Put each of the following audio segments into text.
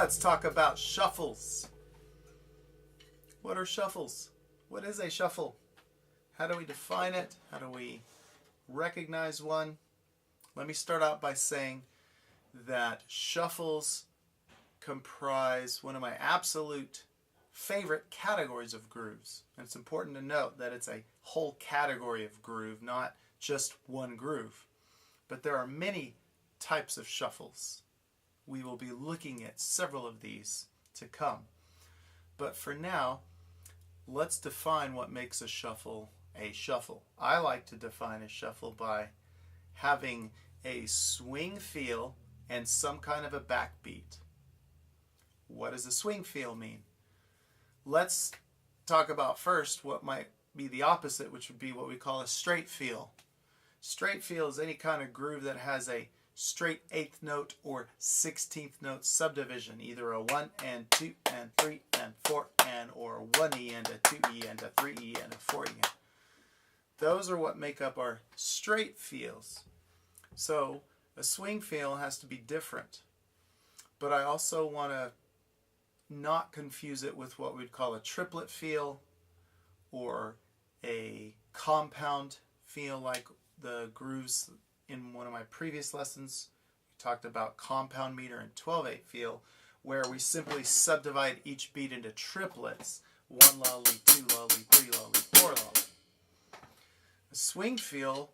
Let's talk about shuffles. What are shuffles? What is a shuffle? How do we define it? How do we recognize one? Let me start out by saying that shuffles comprise one of my absolute favorite categories of grooves. And it's important to note that it's a whole category of groove, not just one groove. But there are many types of shuffles. We will be looking at several of these to come. But for now, let's define what makes a shuffle a shuffle. I like to define a shuffle by having a swing feel and some kind of a backbeat. What does a swing feel mean? Let's talk about first what might be the opposite, which would be what we call a straight feel. Straight feel is any kind of groove that has a straight eighth note or 16th note subdivision, either a 1 and 2 and 3 and 4 and or a 1E and a 2E and a 3E and a 4E. Those are what make up our straight feels. So a swing feel has to be different. But I also want to not confuse it with what we'd call a triplet feel or a compound feel like the grooves in one of my previous lessons. We talked about compound meter and 12/8 feel, where we simply subdivide each beat into triplets: 1 lolly, 2 lolly, 3 lolly, 4 lolly. A swing feel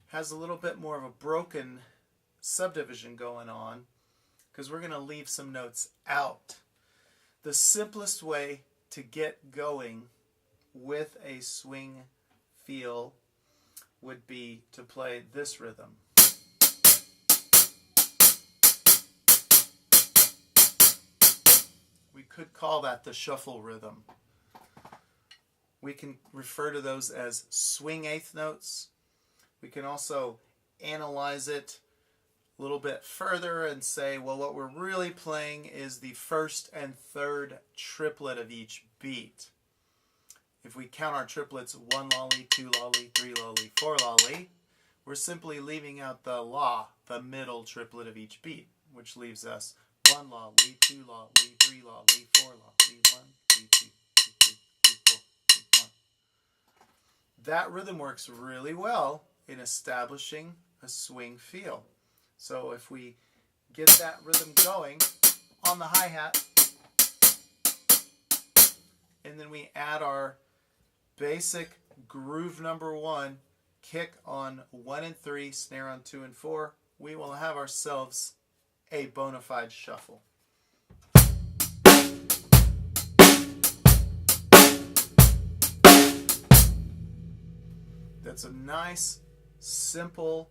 has a little bit more of a broken subdivision going on because we're going to leave some notes out. The simplest way to get going with a swing feel would be to play this rhythm. We could call that the shuffle rhythm. We can refer to those as swing eighth notes. We can also analyze it a little bit further and say, well, what we're really playing is the first and third triplet of each beat. If we count our triplets 1 lolly, 2 lolly, 3 lolly, 4 lolly, we're simply leaving out the la, the middle triplet of each beat, which leaves us 1 lolly, 2 lolly, 3 lolly, 4 lolly, 1, 2, 3, 2, 3, 2, 4, 2, 1. That rhythm works really well in establishing a swing feel. So if we get that rhythm going on the hi-hat, and then we add our basic groove number 1, kick on 1 and 3, snare on 2 and 4, we will have ourselves a bona fide shuffle. That's a nice, simple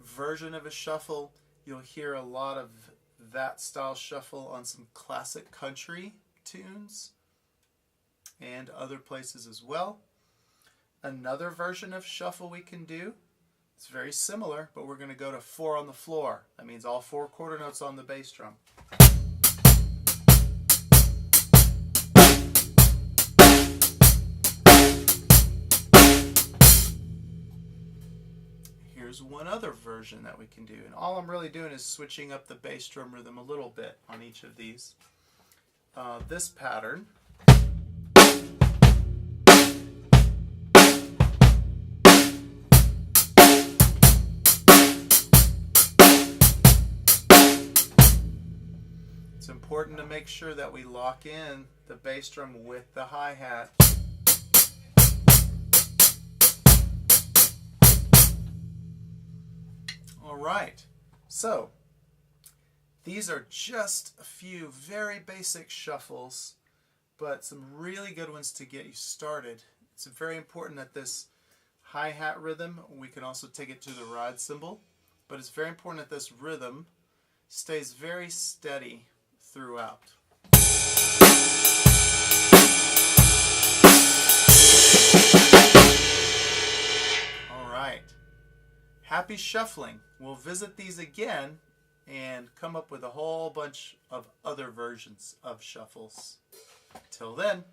version of a shuffle. You'll hear a lot of that style shuffle on some classic country tunes and other places as well. Another version of shuffle we can do, it's very similar, but we're going to go to 4 on the floor. That means all 4 quarter notes on the bass drum. Here's one other version that we can do, and all I'm really doing is switching up the bass drum rhythm a little bit on each of these. This pattern it's important to make sure that we lock in the bass drum with the hi-hat. Alright, so these are just a few very basic shuffles, but some really good ones to get you started. It's very important that this hi-hat rhythm, we can also take it to the ride cymbal, but it's very important that this rhythm stays very steady throughout. Alright. Happy shuffling. We'll visit these again and come up with a whole bunch of other versions of shuffles. Till then.